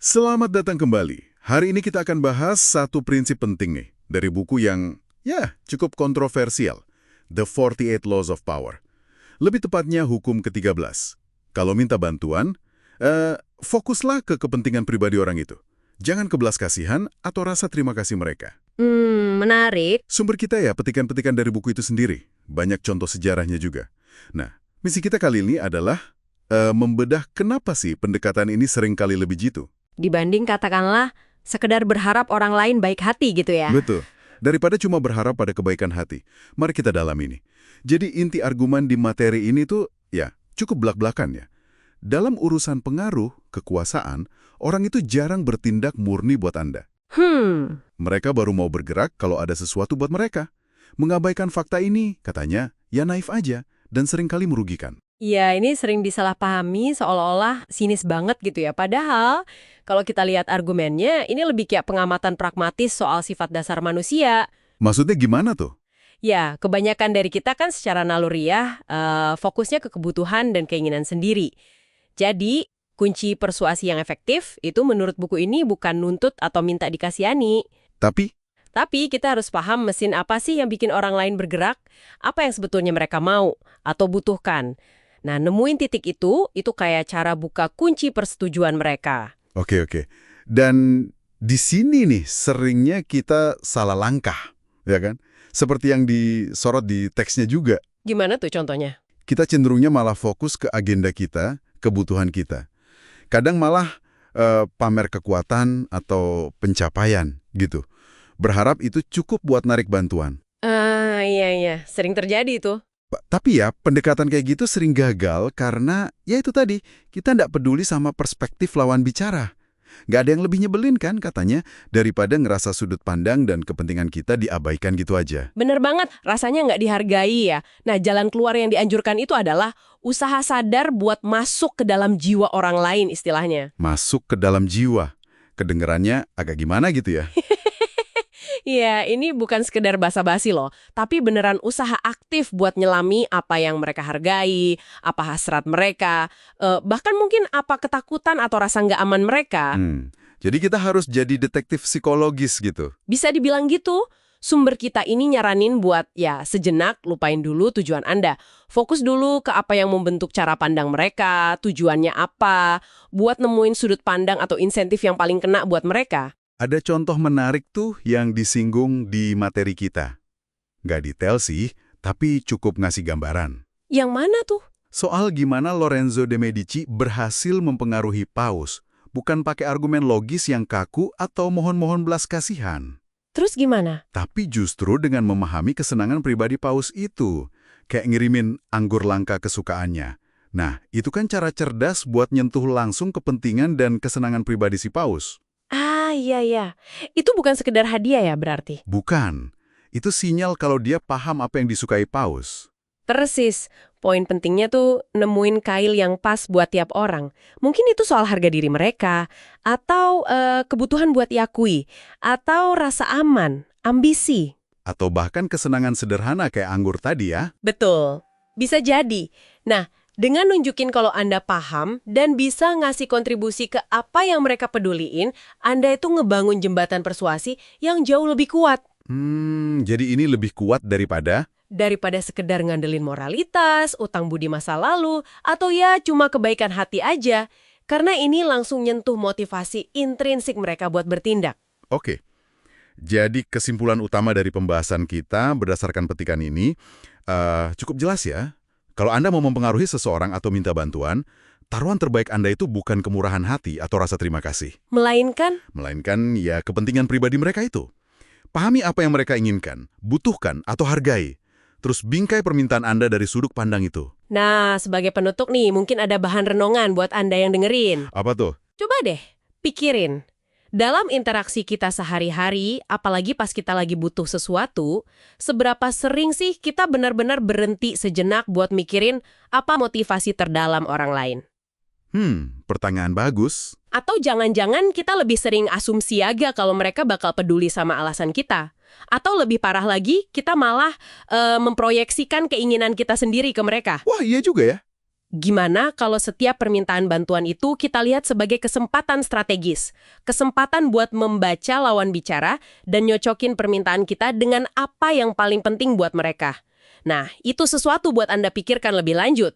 Selamat datang kembali. Hari ini kita akan bahas satu prinsip penting nih, dari buku yang, cukup kontroversial. The 48 Laws of Power. Lebih tepatnya hukum ke-13. Kalau minta bantuan, fokuslah ke kepentingan pribadi orang itu. Jangan ke belas kasihan atau rasa terima kasih mereka. Menarik. Sumber kita ya, petikan-petikan dari buku itu sendiri. Banyak contoh sejarahnya juga. Nah, misi kita kali ini adalah membedah kenapa sih pendekatan ini sering kali lebih jitu. Dibanding katakanlah sekedar berharap orang lain baik hati gitu ya. Betul. Daripada cuma berharap pada kebaikan hati. Mari kita dalam ini. Jadi inti argumen di materi ini tuh, cukup belak-belakan ya. Dalam urusan pengaruh, kekuasaan, orang itu jarang bertindak murni buat Anda. Mereka baru mau bergerak kalau ada sesuatu buat mereka. Mengabaikan fakta ini, katanya, ya naif aja dan seringkali merugikan. Ya, ini sering disalahpahami seolah-olah sinis banget gitu ya. Padahal, kalau kita lihat argumennya, ini lebih kayak pengamatan pragmatis soal sifat dasar manusia. Maksudnya gimana tuh? Ya, kebanyakan dari kita kan secara naluriah fokusnya ke kebutuhan dan keinginan sendiri. Jadi, kunci persuasi yang efektif itu menurut buku ini bukan nuntut atau minta dikasihani. Tapi kita harus paham mesin apa sih yang bikin orang lain bergerak, apa yang sebetulnya mereka mau atau butuhkan. Nah, nemuin titik itu kayak cara buka kunci persetujuan mereka. Oke. Dan di sini nih seringnya kita salah langkah, ya kan? Seperti yang disorot di teksnya juga. Gimana tuh contohnya? Kita cenderungnya malah fokus ke agenda kita, kebutuhan kita. Kadang malah pamer kekuatan atau pencapaian gitu. Berharap itu cukup buat narik bantuan. Iya. Sering terjadi itu. Tapi ya, pendekatan kayak gitu sering gagal karena, ya itu tadi, kita nggak peduli sama perspektif lawan bicara. Nggak ada yang lebih nyebelin kan katanya, daripada ngerasa sudut pandang dan kepentingan kita diabaikan gitu aja. Bener banget, rasanya nggak dihargai ya. Nah, jalan keluar yang dianjurkan itu adalah usaha sadar buat masuk ke dalam jiwa orang lain istilahnya. Masuk ke dalam jiwa. Kedengerannya agak gimana gitu ya. Iya, ini bukan sekedar basa-basi loh, tapi beneran usaha aktif buat nyelami apa yang mereka hargai, apa hasrat mereka, bahkan mungkin apa ketakutan atau rasa nggak aman mereka. Jadi kita harus jadi detektif psikologis gitu. Bisa dibilang gitu. Sumber kita ini nyaranin buat sejenak lupain dulu tujuan Anda. Fokus dulu ke apa yang membentuk cara pandang mereka, tujuannya apa, buat nemuin sudut pandang atau insentif yang paling kena buat mereka. Ada contoh menarik tuh yang disinggung di materi kita. Nggak detail sih, tapi cukup ngasih gambaran. Yang mana tuh? Soal gimana Lorenzo de Medici berhasil mempengaruhi Paus, bukan pakai argumen logis yang kaku atau mohon-mohon belas kasihan. Terus gimana? Tapi justru dengan memahami kesenangan pribadi Paus itu, kayak ngirimin anggur langka kesukaannya. Nah, itu kan cara cerdas buat nyentuh langsung kepentingan dan kesenangan pribadi si Paus. Iya. Itu bukan sekedar hadiah ya berarti? Bukan. Itu sinyal kalau dia paham apa yang disukai Paus. Persis. Poin pentingnya tuh nemuin kail yang pas buat tiap orang. Mungkin itu soal harga diri mereka, atau kebutuhan buat diakui, atau rasa aman, ambisi. Atau bahkan kesenangan sederhana kayak anggur tadi ya. Betul. Bisa jadi. Nah, dengan nunjukin kalau Anda paham dan bisa ngasih kontribusi ke apa yang mereka peduliin, Anda itu ngebangun jembatan persuasi yang jauh lebih kuat. Jadi ini lebih kuat daripada Sekedar ngandelin moralitas, utang budi masa lalu, atau cuma kebaikan hati aja. Karena ini langsung nyentuh motivasi intrinsik mereka buat bertindak. Oke. Jadi kesimpulan utama dari pembahasan kita berdasarkan petikan ini cukup jelas ya. Kalau Anda mau mempengaruhi seseorang atau minta bantuan, taruhan terbaik Anda itu bukan kemurahan hati atau rasa terima kasih. Melainkan ya kepentingan pribadi mereka itu. Pahami apa yang mereka inginkan, butuhkan, atau hargai. Terus bingkai permintaan Anda dari sudut pandang itu. Nah, sebagai penutup nih, mungkin ada bahan renungan buat Anda yang dengerin. Apa tuh? Coba deh, pikirin. Dalam interaksi kita sehari-hari, apalagi pas kita lagi butuh sesuatu, seberapa sering sih kita benar-benar berhenti sejenak buat mikirin apa motivasi terdalam orang lain? Pertanyaan bagus. Atau jangan-jangan kita lebih sering asumsi aja kalau mereka bakal peduli sama alasan kita. Atau lebih parah lagi, kita malah memproyeksikan keinginan kita sendiri ke mereka. Wah, iya juga ya. Gimana kalau setiap permintaan bantuan itu kita lihat sebagai kesempatan strategis? Kesempatan buat membaca lawan bicara dan nyocokin permintaan kita dengan apa yang paling penting buat mereka. Nah, itu sesuatu buat Anda pikirkan lebih lanjut.